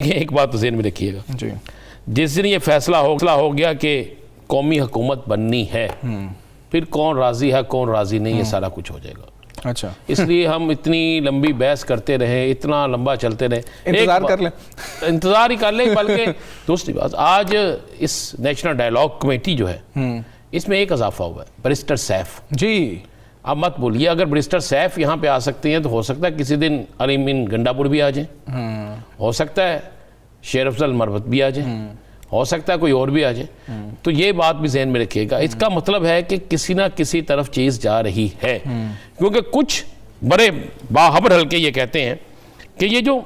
एक बात तो ज़हन में रखिएगा जी, जिस दिन ये फैसला हो गया कि कौमी हुकूमत बननी है, फिर कौन राज़ी है कौन राज़ी नहीं, ये सारा कुछ हो जाएगा। अच्छा, इसलिए हम इतनी लंबी बहस करते रहे, इतना लंबा चलते रहे, इंतजार कर लें, इंतजार ही कर लें। बल्कि दूसरी बात, आज इस नेशनल डायलॉग कमेटी जो है इसमें एक इजाफा हुआ है, बैरिस्टर सैफ जी। आप मत बोलिए, अगर बैरिस्टर सैफ यहाँ पे आ सकते हैं तो हो सकता है किसी दिन अलीमीन गंडापुर भी आ जाए, हो सकता है शेर अफजल मरवत भी आ जाए, हो सकता है कोई और भी आ जाए। तो ये बात भी जहन में रखिएगा। इसका मतलब है कि किसी ना किसी तरफ चीज़ जा रही है, क्योंकि कुछ बड़े बाहबर हल्के ये कहते हैं कि ये जो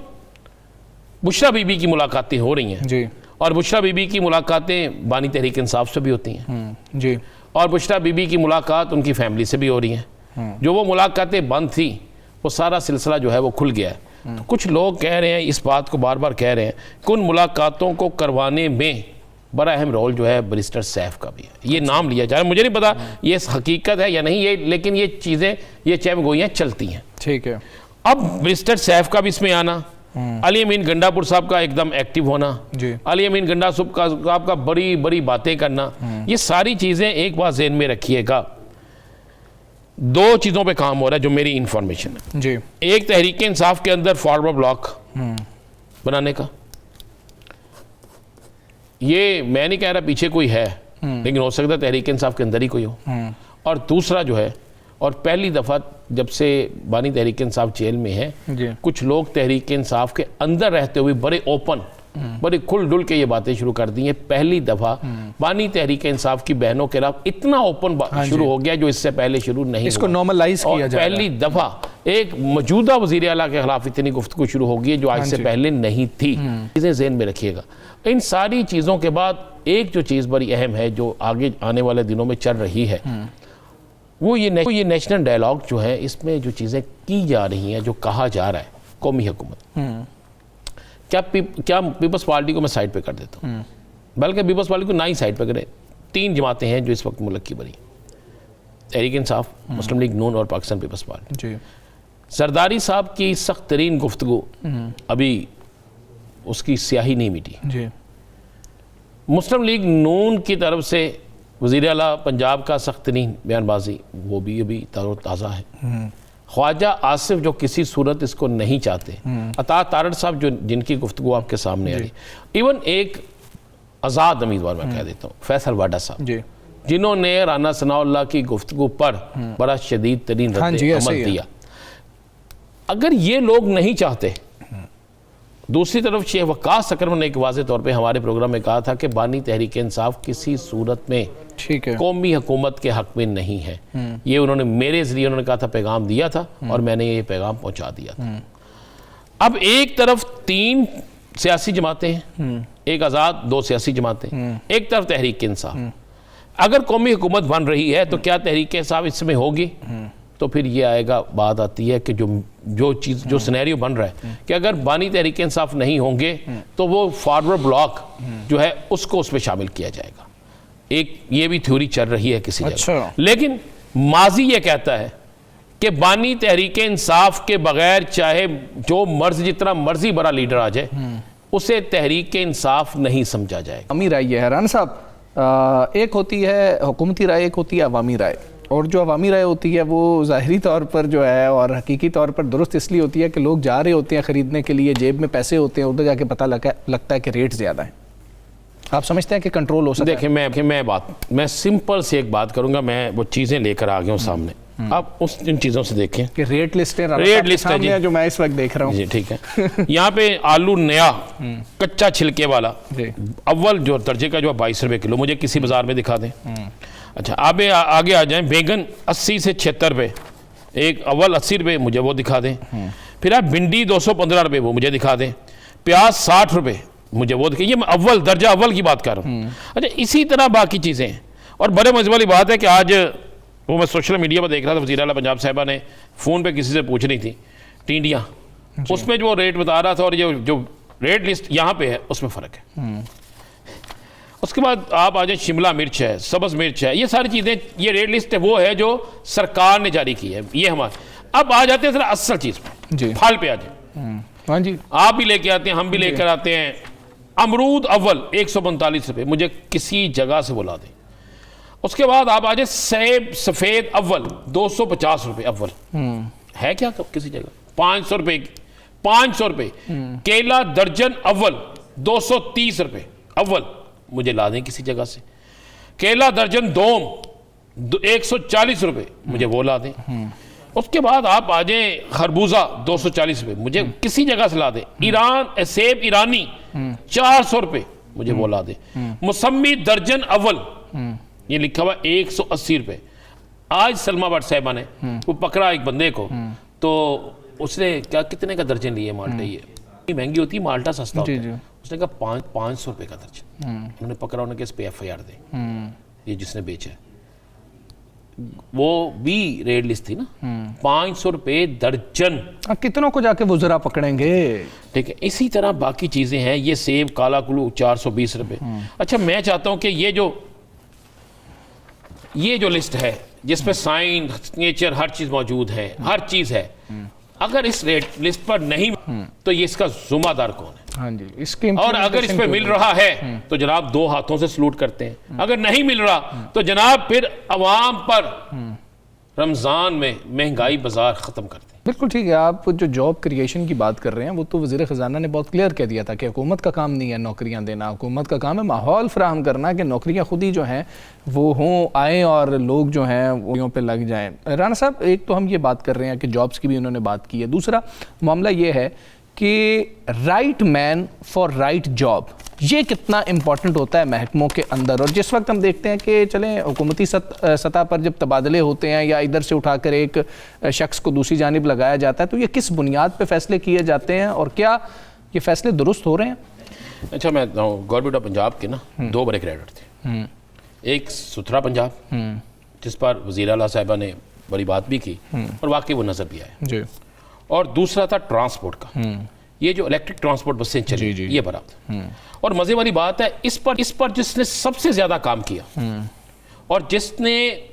बुशरा बीबी की मुलाकातें हो रही हैं जी, और बुशरा बीबी की मुलाकातें बानी तहरीक इंसाफ से भी होती हैं जी, और बुशरा बीबी की मुलाकात उनकी फैमिली से भी हो रही हैं। जो वो मुलाकातें बंद थी वो सारा सिलसिला जो है वो खुल गया है। तो कुछ लोग कह रहे हैं, इस बात को बार बार कह रहे हैं कि उन मुलाकातों को करवाने में बड़ा अहम रोल जो है बैरिस्टर सैफ का भी है। ये नाम लिया जा रहा है, मुझे नहीं पता ये हकीकत है या नहीं, ये लेकिन ये चीज़ें, ये चहमगोइयाँ चलती हैं। ठीक है। अब बैरिस्टर सैफ का भी इसमें आना, अली अमीन गंडापुर साहब का एकदम एक्टिव होना, जी, अली अमीन गंडापुर साहब का बड़ी बड़ी बातें करना, ये सारी चीज़ें एक बात ज़हन में रखिएगा। दो चीज़ों पे काम हो रहा है जो मेरी इंफॉर्मेशन है। जी, एक तहरीक इंसाफ के अंदर फॉरवर्ड ब्लॉक बनाने का, ये मैं नहीं कह रहा पीछे कोई है, लेकिन हो सकता है तहरीक इंसाफ के अंदर ही कोई हो। और दूसरा जो है, और पहली दफ़ा जब से बानी तहरीक इंसाफ जेल में है, जी, कुछ लोग तहरीक इंसाफ के अंदर रहते हुए बड़े ओपन, बड़े खुल डुल के ये बातें शुरू कर दी हैं। पहली दफ़ा बानी तहरीक इंसाफ की बहनों के खिलाफ इतना ओपन शुरू हो गया जो इससे पहले शुरू नहीं इसको हुआ। नॉर्मलाइज किया और जा रहा है। पहली दफ़ा एक मौजूदा वज़ीर आला के खिलाफ इतनी गुफ्तगू शुरू हो गई है जो आज से पहले नहीं थी। चीज़ें ज़हन में रखिएगा। इन सारी चीज़ों के बाद एक जो चीज़ बड़ी अहम है जो आगे आने वाले दिनों में चल रही है, वो ये नेशनल डायलॉग जो है, इसमें जो चीज़ें की जा रही हैं, जो कहा जा रहा है कौमी हुकूमत, क्या पीपल्स पार्टी को मैं साइड पे कर देता हूँ, बल्कि पीपल्स पार्टी को ना ही साइड पे करें। तीन जमातें हैं जो इस वक्त मुल्क की बनी, तहरीक इंसाफ, मुस्लिम लीग नून और पाकिस्तान पीपल्स पार्टी। जी, सरदारी साहब की सख्त तरीन गुफ्तगू अभी उसकी स्याही नहीं मिटी। जी, मुस्लिम लीग नून की तरफ से वज़ीर आला पंजाब का सख्त तरीन बयानबाजी, वो भी अभी ताज़ा है। ख्वाजा आसिफ जो किसी सूरत इसको नहीं चाहते, अता तारड़ साहब जो जिनकी गुफ्तगू आपके सामने आ रही, इवन एक आज़ाद उम्मीदवार मैं कह देता हूँ फैसल वाडा साहब, जी, जिन्होंने राना सनाउल्लाह की गुफ्तगू पर बड़ा शदीद तरीन रद्द-ए-अमल दिया। अगर ये लोग नहीं चाहते, दूसरी तरफ शेख वक्कास अकरम ने एक वाज़ेह तौर पे हमारे प्रोग्राम में कहा था कि बानी तहरीक इंसाफ किसी सूरत में ठीक है, कौमी हुकूमत के हक में नहीं है। ये उन्होंने मेरे ज़रिए उन्होंने कहा था, पैगाम दिया था और मैंने ये पैगाम पहुंचा दिया था। अब एक तरफ तीन सियासी जमातें हैं, एक आज़ाद, दो सियासी जमातें, एक तरफ तहरीक इंसाफ। अगर कौमी हुकूमत बन रही है तो क्या तहरीक इंसाफ इसमें होगी? तो फिर ये आएगा, बात आती है कि जो चीज़, जो सिनेरियो बन रहा है कि अगर बानी तहरीक इंसाफ नहीं होंगे तो वो फॉरवर्ड ब्लॉक जो है उसको उसमें शामिल किया जाएगा। एक ये भी थ्योरी चल रही है किसी जगह, लेकिन माजी ये कहता है कि बानी तहरीक इंसाफ के बगैर चाहे जो मर्जी, जितना मर्जी बड़ा लीडर आ जाए, उसे तहरीक इंसाफ नहीं समझा जाएगा। अवामी राय ये है राना साहब, एक होती है हुकूमती राय, एक होती है अवामी राय। और जो अवामी राय होती है वो ज़ाहिरी तौर पर जो है और हकीकी तौर पर दुरुस्त इसलिए होती है कि लोग जा रहे होते हैं ख़रीदने के लिए, जेब में पैसे होते हैं, उधर जाके पता लगता है कि रेट ज़्यादा है। आप समझते हैं कि कंट्रोल हो सकता है? देखिए, मैं सिंपल से एक बात करूंगा, मैं वो चीज़ें लेकर आ गया हूँ सामने, आप उन चीज़ों से देखें कि रेट लिस्ट है, रेट लिस्ट है जी, जो मैं इस वक्त देख रहा हूँ जी, ठीक है। यहाँ पे आलू नया कच्चा छिलके वाला अव्वल जो दर्जे का जो 22 रुपये किलो, मुझे किसी बाजार में दिखा दें। अच्छा, आगे आ जाएं, बैगन 80 से 76 रुपये, एक अव्वल 80 रुपये, मुझे वो दिखा दें। फिर आप भिंडी 215 रुपये, वो मुझे दिखा दें। प्याज 60 रुपये, मुझे वो दिखाइए। मैं अव्वल दर्जा अव्वल की बात कर रहा हूँ। अच्छा, इसी तरह बाकी चीज़ें। और बड़े मजे वाली बात है कि आज वो मैं सोशल मीडिया पर देख रहा था, वज़ीर आला पंजाब साहिबा ने फ़ोन पे किसी से पूछ रही थी टिंडियाँ, उसमें जो रेट बता रहा था और ये जो रेट लिस्ट यहाँ पे है उसमें फ़र्क है। उसके बाद आप आ जाए, शिमला मिर्च है, सब्ज़ मिर्च है, ये सारी चीज़ें, ये रेट लिस्ट है वो है जो सरकार ने जारी की है, ये हमारे। अब आ जाते हैं असल चीज़ पे, फल पे आ जाए। हाँ जी, आप भी लेके आते हैं, हम भी लेकर आते हैं। अमरूद अव्वल 145 रुपये, मुझे किसी जगह से बुला दें। उसके बाद आप आ जाए सेब सफ़ेद अव्वल 250 रुपये अव्वल, है क्या किसी जगह? 500 रुपये, 500 रुपये। केला दर्जन अव्वल 230 रुपये अव्वल, मुझे ला दें किसी जगह से। केला दर्जन दोम 140 रुपये, मुझे वो ला दें। उसके बाद आप आ जाए खरबूजा 240 रुपये, मुझे किसी जगह से ला दें। ईरान सेब ईरानी 400 रुपये, मुझे वो ला दें। मौसमी दर्जन अव्वल, ये लिखा हुआ 180 रुपये। आज सलमा भट्ट साहिबा ने वो पकड़ा एक बंदे को, तो उसने क्या कितने का दर्जन लिए माल्टे? ये महंगी होती है, माल्टा सस्ता होता है। उसने कहा 500 रुपये का दर्जन। उन्होंने पकड़ा, उन्होंने इस पे FIR दे, ये जिसने बेचा है। वो भी रेड लिस्ट थी ना, 500 रुपये दर्जन। कितनों को जाके वो जरा पकड़ेंगे? ठीक है, इसी तरह बाकी चीजें हैं। ये सेब काला कुल्लू 420 रुपये। अच्छा, मैं चाहता हूं कि ये जो लिस्ट है जिसमें साइन नेचर हर चीज मौजूद है, हर चीज है, अगर इस रेट लिस्ट पर नहीं तो ये इसका जुम्मेदार कौन है? हाँ जी, इसके और अगर इस पे मिल रहा है तो जनाब 2 हाथों से सलूट करते हैं। अगर नहीं मिल रहा तो जनाब फिर अवाम पर रमजान में महंगाई बाजार खत्म करते हैं। बिल्कुल ठीक है। आप जो जॉब क्रिएशन की बात कर रहे हैं वो तो वज़ीर ख़जाना ने बहुत क्लियर कह दिया था कि हुकूमत का काम नहीं है नौकरियां देना, हुकूमत का काम है माहौल फराहम करना कि नौकरियां खुद ही जो हैं वो हों, आएँ और लोग जो हैं वो पे लग जाएं। राना साहब, एक तो हम ये बात कर रहे हैं कि जॉब्स की भी उन्होंने बात की है, दूसरा मामला ये है कि right man for right job, ये कितना इम्पॉर्टेंट होता है महकमों के अंदर। और जिस वक्त हम देखते हैं कि चलें हुकूमती सतह पर जब तबादले होते हैं या इधर से उठाकर एक शख्स को दूसरी जानिब लगाया जाता है, तो ये किस बुनियाद पे फैसले किए जाते हैं और क्या ये फैसले दुरुस्त हो रहे हैं? अच्छा, मैं गवर्नमेंट ऑफ पंजाब के ना 2 बड़े क्रेडिट थे। एक सुथरा पंजाब, जिस पर वज़ीर आला साहिबा ने बड़ी बात भी की और वाकई वो नजर भी आया जी। और दूसरा था ट्रांसपोर्ट का, ये जो इलेक्ट्रिक ट्रांसपोर्ट बसें चली, ये बराबर। और मजे वाली बात है, इस पर जिसने सबसे ज्यादा काम किया और जिसने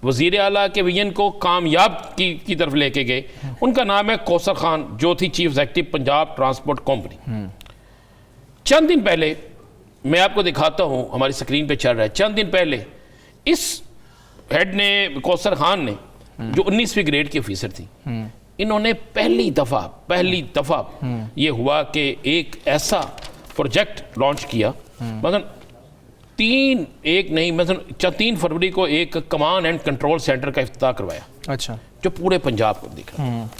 वजीर आला के विजन को कामयाब की तरफ लेके गए, उनका नाम है कौसर खान, जो थी chief executive Punjab transport company. चंद दिन पहले मैं आपको दिखाता हूं, हमारी स्क्रीन पे चल रहा है, चंद दिन पहले इस हेड ने, कौसर खान ने, जो 19वीं ग्रेड की ऑफिसर थी, इन्होंने पहली दफा ये हुआ कि एक ऐसा प्रोजेक्ट लॉन्च किया, मतलब 3 फरवरी को एक कमांड एंड कंट्रोल सेंटर का इफ्तिताह करवाया। अच्छा, जो पूरे पंजाब को दिख रहा है।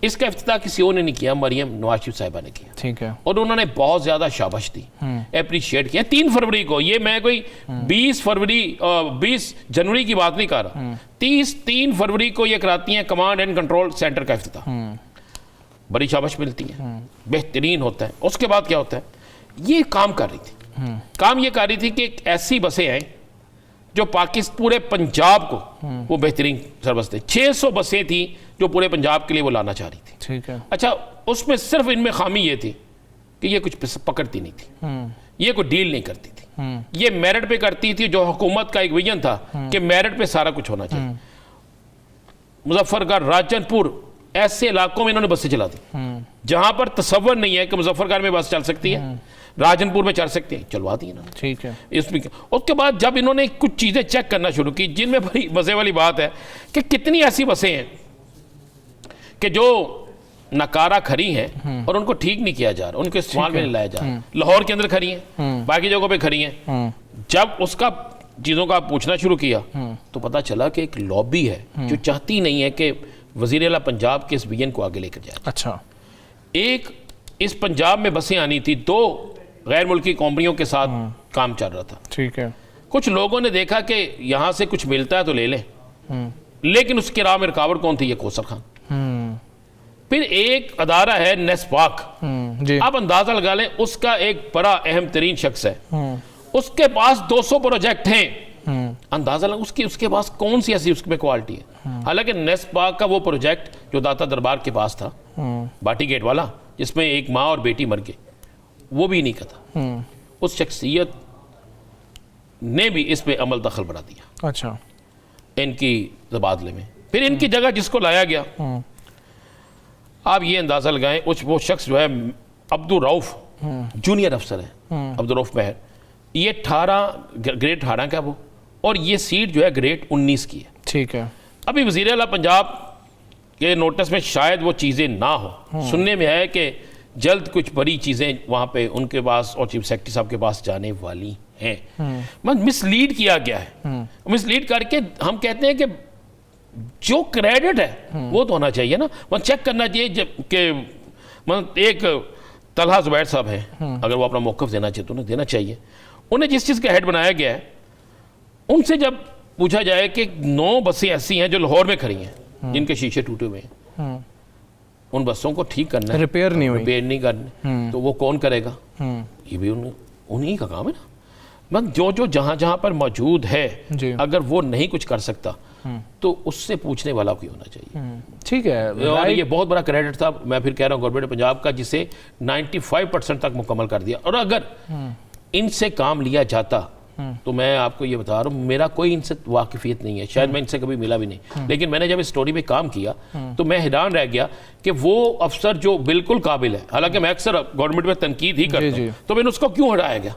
इसका इफ्तिताह किसी और ने नहीं किया, मरियम नवाज शरीफ साहिबा ने किया। ठीक है, और उन्होंने बहुत ज्यादा शाबाश दी, एप्रिशिएट किया। 3 फरवरी को, ये मैं कोई 20 जनवरी की बात नहीं कर रहा, 3 फरवरी को ये कराती हैं कमांड एंड कंट्रोल सेंटर का इफ्तिताह। बड़ी शाबाश मिलती है, बेहतरीन होता है। उसके बाद क्या होता है, ये काम कर रही थी कि एक ऐसी बसें आए जो पाकिस्तान पूरे पंजाब को वो बेहतरीन सर्विस दे। 600 बसें थी जो पूरे पंजाब के लिए वो लाना चाह रही थी। ठीक है, अच्छा, उसमें सिर्फ इनमें खामी ये थी कि ये कुछ पकड़ती नहीं थी, ये कोई डील नहीं करती थी, ये मेरिट पे करती थी, जो हुकूमत का एक विजन था कि मेरिट पे सारा कुछ होना चाहिए। मुजफ्फरगढ़, राजनपुर, ऐसे इलाकों में इन्होंने बसें चला दी जहां पर तसव्वुर नहीं है कि मुजफ्फरगढ़ में बस चल सकती है, राजनपुर में चल सकते हैं, चलवा दी इन्होंने। ठीक है, इसमें उसके बाद जब इन्होंने कुछ चीजें चेक करना शुरू की, जिनमें बड़ी मजे वाली बात है कि कितनी ऐसी बसें हैं कि जो नकारा खड़ी हैं और उनको ठीक नहीं किया जा रहा, उनको इस्तेमाल में नहीं लाया जा रहा। लाहौर के अंदर खड़ी हैं, बाकी जगहों पे खड़ी हैं। जब उसका चीजों का पूछना शुरू किया तो पता चला कि एक लॉबी है जो चाहती नहीं है कि वजीर आला पंजाब के इस विजन को आगे लेकर जाए। अच्छा, एक इस पंजाब में बसें आनी थी, 2 गैर मुल्की कंपनियों के साथ काम चल रहा था। ठीक है, कुछ लोगों ने देखा कि यहां से कुछ मिलता है तो ले लें, लेकिन उसके राह में रुकावट कौन थी? ये कौसर खान। फिर एक अदारा है नेस्पाक, आप अंदाजा लगा लें, उसका एक बड़ा अहम तरीन शख्स है, उसके पास 200 प्रोजेक्ट हैं। अंदाजा लगा उसके पास कौन सी ऐसी उसमें क्वालिटी है। हालांकि नेस्पाक का वो प्रोजेक्ट जो दाता दरबार के पास था, बाटी गेट वाला, जिसमें एक माँ और बेटी मर गए, वो भी नहीं कथा। उस शख्सियत ने भी इस पे अमल दखल बढ़ा दिया। अच्छा, इनकी तबादले में। फिर इनकी जगह जिसको लाया गया, आप ये अंदाज़ा लगाएं वो शख्स जो है अब्दुल रऊफ जूनियर अफसर है, अब्दुल रऊफ महर, ये 18 ग्रेड 18 का वो, और ये सीट जो है ग्रेड 19 की है। ठीक है। अभी वज़ीर आला पंजाब के नोटिस में शायद वो चीज़ें ना हो, सुनने में है कि जल्द कुछ बड़ी चीज़ें वहाँ पे उनके पास और चीफ सेक्रेटरी साहब के पास जाने वाली हैं। मिसलीड किया गया है, मिसलीड करके हम कहते हैं कि जो क्रेडिट है वो तो होना चाहिए ना, वो चेक करना चाहिए कि मतलब एक तलहा जुबैर साहब हैं, अगर वो अपना मौक़िफ़ देना चाहिए तो उन्हें देना चाहिए। उन्हें जिस चीज़ का हेड बनाया गया है, उनसे जब पूछा जाए कि 9 बसें ऐसी हैं जो लाहौर में खड़ी हैं जिनके शीशे टूटे हुए हैं, उन बसों को ठीक करना है, रिपेयर नहीं करने, तो वो कौन करेगा? ये भी उन्हीं का काम है ना। मतलब जो जहाँ जहाँ पर मौजूद है, अगर वो नहीं कुछ कर सकता तो उससे पूछने वाला कोई होना चाहिए। ठीक है। और ये बहुत बड़ा क्रेडिट था, मैं फिर कह रहा हूँ, गवर्नमेंट पंजाब का, जिसे 95% तक मुकम्मल कर दिया। और अगर इनसे काम लिया जाता तो मैं आपको ये बता रहा हूँ, मेरा कोई इनसे वाकिफियत नहीं है, शायद मैं इनसे कभी मिला भी नहीं, लेकिन मैंने जब इस स्टोरी पे काम किया तो मैं हैरान रह गया कि वो अफसर जो बिल्कुल काबिल है, हालांकि मैं अक्सर गवर्नमेंट में तनकीद ही करता हूँ, तो मैंने उसको क्यों हटाया गया?